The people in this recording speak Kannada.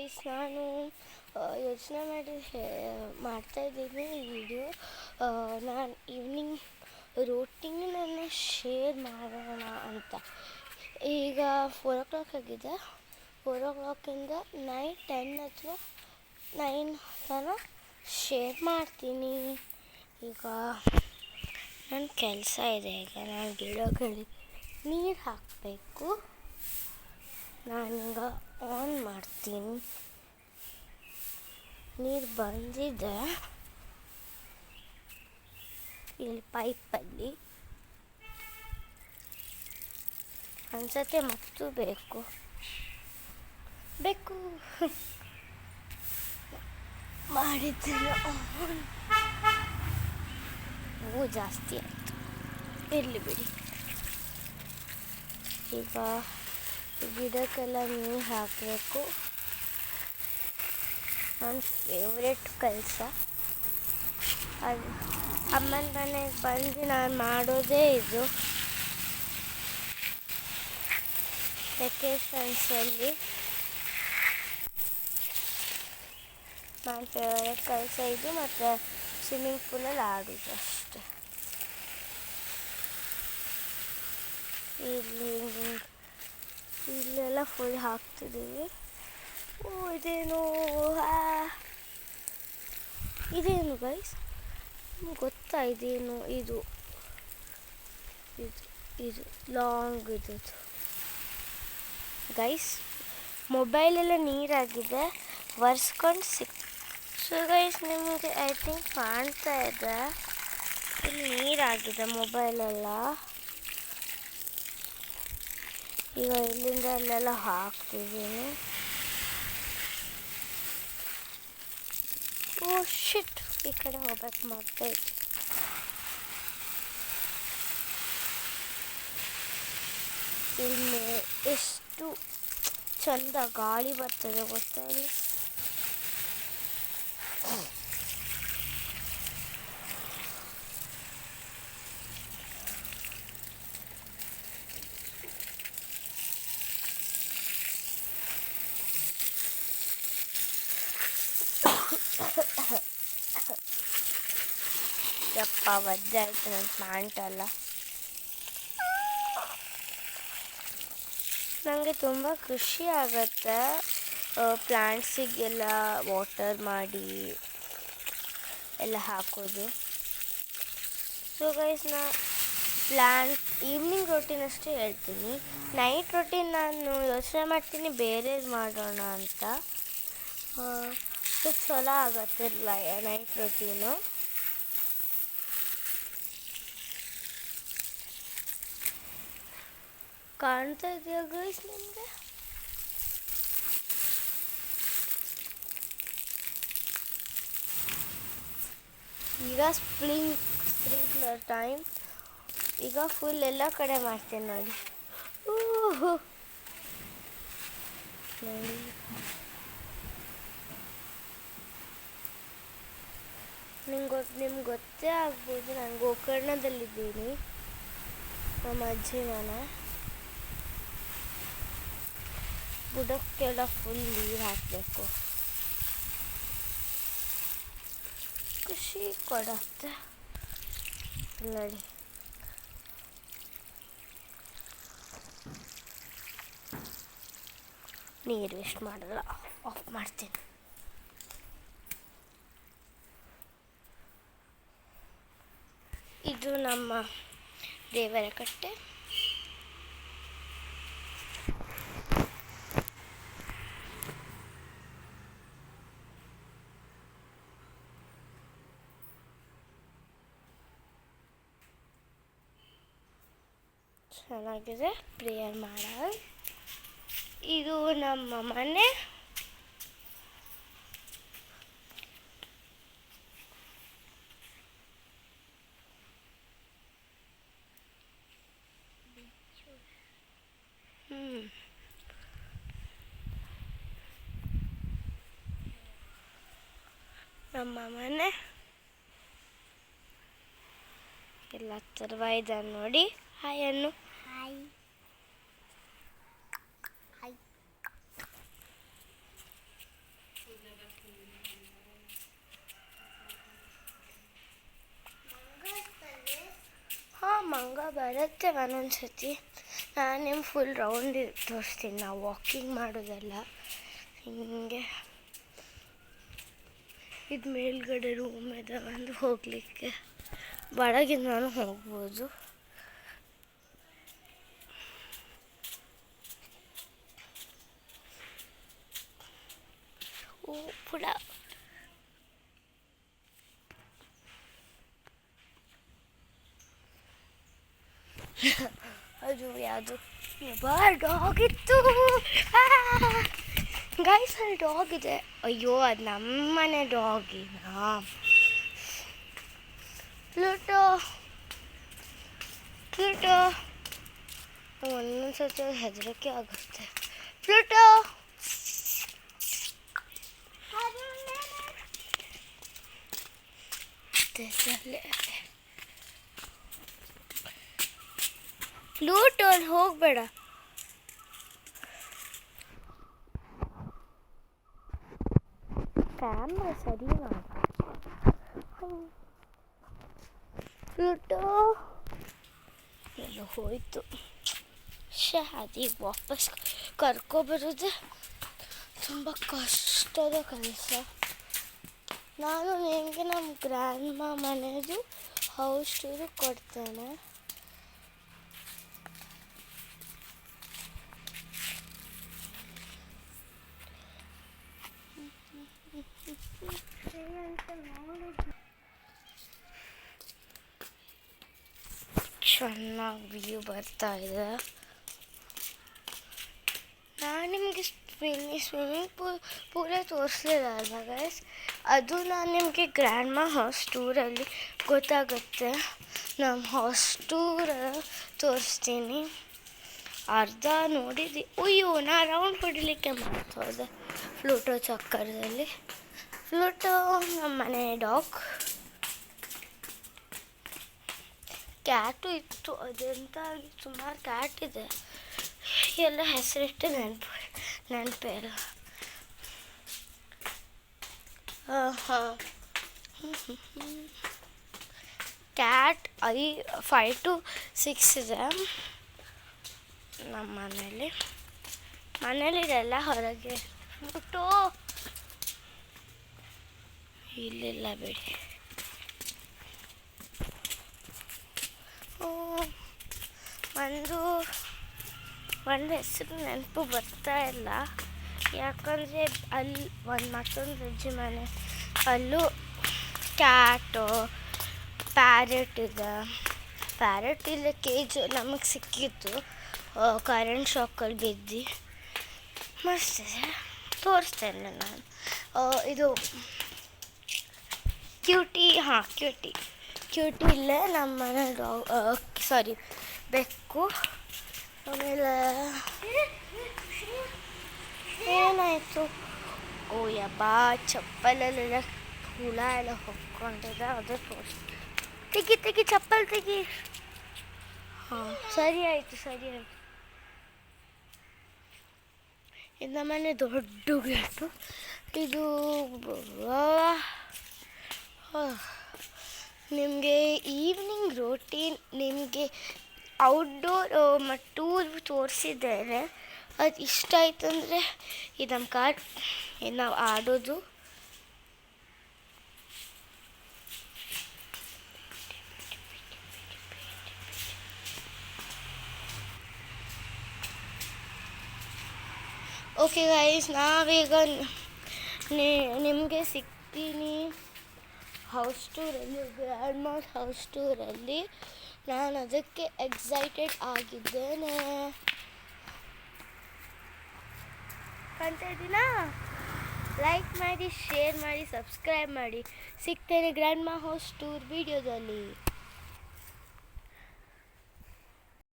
ಗೈಸ್, ನಾನು ಯೋಚನೆ ಮಾಡ್ತಾಯಿದ್ದೀನಿ ಈ ವಿಡಿಯೋ. ನಾನು ಈವ್ನಿಂಗ್ ರೂಟೀನನ್ನು ಶೇರ್ ಮಾಡೋಣ ಅಂತ. ಈಗ 4 o'clock ಆಗಿದೆ. 4 o'clock-ಇಂದ ನೈಟ್ 10 ಅಥವಾ 9 ತನಕ ಶೇರ್ ಮಾಡ್ತೀನಿ. ಈಗ ನನ್ನ ಕೆಲಸ ಇದೆ. ಈಗ ನಾನು ಗಿಡಗಳಿಗೆ ನೀರು ಹಾಕಬೇಕು. ನಾನೀಗ ಆನ್ ಮಾಡ್ತೀನಿ. ನೀರು ಬಂದಿದೆ ಇಲ್ಲಿ ಪೈಪಲ್ಲಿ. ಅನ್ಸತ್ತೆ ಮತ್ತು ಬೇಕು ಮಾಡಿದ್ದೀನಿ. ಹೂ ಜಾಸ್ತಿ ಆಯಿತು, ಇರಲಿ ಬಿಡಿ. ಈಗ ಗಿಡಕ್ಕೆಲ್ಲ ನೀರು ಹಾಕಬೇಕು. ನನ್ನ ಫೇವ್ರೆಟ್ ಕೆಲಸ ಅದು. ಅಮ್ಮನ ಮನೆಗೆ ಬಂದು ನಾನು ಮಾಡೋದೇ ಇದು. ವೆಕೇಷನ್ಸಲ್ಲಿ ನನ್ನ ಫೇವ್ರೆಟ್ ಕೆಲಸ ಇದು, ಮತ್ತು ಸ್ವಿಮ್ಮಿಂಗ್ ಪೂಲಲ್ಲಿ ಆಡೋದು ಅಷ್ಟೆ. ಇಲ್ಲೆಲ್ಲ ಫುಲ್ ಹಾಕ್ತಿದ್ದೀವಿ. ಇದೇನು ಗೈಸ್, ನಿಮ್ಗೆ ಗೊತ್ತಾ? ಇದೇನು ಇದು ಲಾಂಗ್ ಇದ್ದು ಗೈಸ್. ಮೊಬೈಲೆಲ್ಲ ನೀರಾಗಿದೆ, ಒರೆಸ್ಕೊಂಡು ಸೊ ಗೈಸ್, ನಿಮಗೆ ಐ ಥಿಂಕ್ ಕಾಣ್ತಾ ಇದೆ, ಇಲ್ಲಿ ನೀರಾಗಿದೆ ಮೊಬೈಲೆಲ್ಲ. ಈಗ ಇಲ್ಲಿಂದ ಅಲ್ಲೆಲ್ಲ ಹಾಕ್ತಿದ್ದೀನಿ. ಶಿಟ್, ಈ ಕಡೆ ಹೋಗ್ಬೇಕು ಮಾಡ್ತಾಯಿದ್ದೆ. ಇಲ್ಲಿ ಎಷ್ಟು ಚಂದ ಗಾಳಿ ಬರ್ತದೆ ಗೊತ್ತಾ ಇಲ್ಲಿ. ಯಪ್ಪ, ಒದ್ದಾಯ್ತು ನನ್ನ ಪ್ಲಾಂಟ್ ಎಲ್ಲ. ನನಗೆ ತುಂಬ ಖುಷಿ ಆಗುತ್ತೆ ಪ್ಲ್ಯಾಂಟ್ಸಿಗೆಲ್ಲ ವಾಟರ್ ಮಾಡಿ ಎಲ್ಲ ಹಾಕೋದು. So guys, plant evening routine ಅಷ್ಟೇ ಹೇಳ್ತೀನಿ. ನೈಟ್ ರೂಟೀನ್ ನಾನು ಯೋಚನೆ ಮಾಡ್ತೀನಿ ಬೇರೆದು ಮಾಡೋಣ ಅಂತ. ಸೊ ಚಲೋ ಆಗುತ್ತೆ ನೈಟ್ ರೂಟೀನು. ಕಾಣ್ತಾ ಇದೆಯಾ ಗೈಸ್ ನಿಮಗೆ? ಈಗ ಸ್ಪ್ರಿಂಕ್ಲರ್ ಟೈಮ್. ಈಗ ಫುಲ್ ಎಲ್ಲ ಕಡೆ ಮಾಡ್ತೇನೆ ನೋಡಿ. ನಿಮ್ಗೆ ಗೊತ್ತೇ ಆಗ್ಬೋದು, ನಾನು ಗೋಕರ್ಣದಲ್ಲಿದ್ದೀನಿ, ನಮ್ಮ ಅಜ್ಜಿ ಮನೆ. ಬುಡಕ್ಕೆಲ್ಲ ಫುಲ್ ನೀರು ಹಾಕಬೇಕು, ಖುಷಿ ಕೊಡುತ್ತೆ ನೋಡಿ. ನೀರು ವೇಸ್ಟ್ ಮಾಡಲ್ಲ, ಆಫ್ ಮಾಡ್ತೀನಿ. ಇದು ನಮ್ಮ ದೇವರ ಕಟ್ಟೆ. ಚೆನ್ನಾಗಿದೆ ಪ್ರೇಯರ್ ಮಾಡ. ಇದು ನಮ್ಮ ಮನೆ. ನಮ್ಮ ಮನೆ ಎಲ್ಲ ಥರ ಇದೆ ನೋಡಿ. ಹಾಯ್ ಅನ್ನು. ಹಾಯ್. ಬರುತ್ತೆ ಒಂದೊಂದು ಸತಿ. ನಾನು ನಿಮ್ಗೆ ಫುಲ್ ರೌಂಡ್ ತೋರಿಸ್ತೀನಿ. ನಾವು ವಾಕಿಂಗ್ ಮಾಡೋದಲ್ಲ, ಹಿಂಗೆ ಇದು ಮೇಲ್ಗಡೆ ರೂಮ್ ಇದೆ ಒಂದು ಹೋಗಲಿಕ್ಕೆ, ಒಳಗಿಂದ ನಾನು ಹೋಗ್ಬೋದು. ಓ ಪುಡ ಅದು ಯಾವುದು ಡಾಗ್ ಇತ್ತು ಗೈಸ್, ಅಲ್ಲಿ ಡಾಗ್ ಇದೆ. ಅಯ್ಯೋ, ಅದು ನಮ್ಮನೆ ಡಾಗಿನ ಪ್ಲೂಟೋ. ಒಂದೊಂದು ಸತಿ ಹೆದರಿಕೆ ಆಗುತ್ತೆ. ಪ್ಲೂಟೋ ಪ್ಲೂಟೋ ಅಲ್ಲಿ ಹೋಗಬೇಡ. ಕ್ಯಾಮ್ರಾ ಸರಿ ಮಾಡು. ಪ್ಲೂಟೋ ಎಲ್ಲ ಹೋಯ್ತು. ಅದೀಗ ವಾಪಸ್ ಕರ್ಕೊಬರೋದು ತುಂಬ ಕಷ್ಟದ ಕೆಲಸ. ನಾನು ನಿಮಗೆ ನಮ್ಮ ಗ್ರ್ಯಾಂಡ್ ಮನೆಯದು ಹೌಸ್ ಟೂರು ಕೊಡ್ತೇನೆ. ಚೆನ್ನಾಗಿ ವ್ಯೂ ಬರ್ತಾ ಇದೆ. ನಾನು ನಿಮಗೆ ಸ್ವಿಮ್ಮಿಂಗ್ ಪೂಲೇ ತೋರಿಸಲಿಲ್ಲ ಅಲ್ವಾ ಗೈಸ್? ಅದು ನಾನು ನಿಮಗೆ ಗ್ರ್ಯಾಂಡ್ ಹೌಸ್ ಟೂರಲ್ಲಿ ಗೊತ್ತಾಗುತ್ತೆ. ನಮ್ಮ ಹೌಸ್ ಟೂರ್ ತೋರಿಸ್ತೀನಿ. ಅರ್ಧ ನೋಡಿದ್ವಿ. ಅಯ್ಯೋ, ನಾ ರೌಂಡ್ ಹೊಡಿಲಿಕ್ಕೆ ಮಾಡ್ತೋದೆ ಪ್ಲೂಟೋ ಚಕ್ಕರದಲ್ಲಿ. ಪ್ಲೂಟೋ ನಮ್ಮ ಮನೆ ಡಾಗ್. ಕ್ಯಾಟು ಇತ್ತು, ಅದೆಂತ ಸುಮಾರು ಕ್ಯಾಟ್ ಇದೆ. ಎಲ್ಲ ಹೆಸರಿಟ್ಟು ನೆನಪಿಲ್ಲ. ಕ್ಯಾಟ್ 5 to 6 ಇದೆ ನಮ್ಮ ಮನೇಲಿದೆಲ್ಲ ಹೊರಗೆ. ಬಿಟ್ಟು ಇಲ್ಲಿಲ್ಲ ಬಿಡಿ. ಒಂದು ಹೆಸರು ನೆನಪು ಬರ್ತಾ ಇಲ್ಲ, ಯಾಕಂದರೆ ಅಲ್ಲಿ ಒಂದು ಮತ್ತೊಂದು ಅಜ್ಜಿ ಮನೆ ಅಲ್ಲೂ ಕ್ಯಾಟು ಪ್ಯಾರೆಟ್ ಇಲ್ಲ ಕೇಜು ನಮಗೆ ಸಿಕ್ಕಿತ್ತು ಕರೆಂಟ್ ಶಾಕಲ್ಲಿ ಬಿದ್ದು. ಮಸ್ತಿದೆ, ತೋರಿಸ್ತೇನೆ ನಾನು. ಇದು ಕ್ಯೂಟಿ ಇಲ್ಲೇ ನಮ್ಮ ಮನೆ ಡಾಗ್ ಬೆಕ್ಕು. ಆಮೇಲೆ ಏನಾಯಿತು? ಓ ಯಬ್ಬಾ, ಚಪ್ಪಲಲ್ಲೆಲ್ಲ ಹುಳ ಎಲ್ಲ ಹೊಕ್ಕೊಂಡಿದೆ. ಅದು ತೆಗಿ ಚಪ್ಪಲ್ ತೆಗಿ. ಹಾಂ, ಸರಿ ಆಯಿತು. ಇದು ನಮ್ಮನೆ ದೊಡ್ಡ ಗೇಟು. ಇದು ನಿಮಗೆ ಈವ್ನಿಂಗ್ ರೂಟೀನ್, ನಿಮಗೆ ಔಟ್ಡೋರ್ ಟೂರ್ ತೋರಿಸಿದ್ದೇನೆ. ಅದು ಇಷ್ಟ ಆಯ್ತು ಅಂದರೆ ಇದು ನಮ್ಮ ಕಾರ್, ಇದು ನಾವು ಆಡೋದು. ಓಕೆ ಗೈಸ್, ನಾವೀಗ ನಿಮಗೆ ಸಿಗ್ತೀನಿ ಹೌಸ್ ಟೂರಲ್ಲಿ, ಗ್ರ್ಯಾಂಡ್ ಮಾಸ್ ಹೌಸ್ ಟೂರಲ್ಲಿ. ನಾನು ಅದಕ್ಕೆ ಎಕ್ಸೈಟೆಡ್ ಆಗಿದ್ದೇನೆ. ಕಾಣ್ತಾ ಇದ್ದೀನಾ? ಲೈಕ್ ಮಾಡಿ, ಶೇರ್ ಮಾಡಿ, ಸಬ್ಸ್ಕ್ರೈಬ್ ಮಾಡಿ. ಸಿಗ್ತೇನೆ ಗ್ರ್ಯಾಂಡ್ ಮಾ ಹೌಸ್ ಟೂರ್ ವಿಡಿಯೋದಲ್ಲಿ.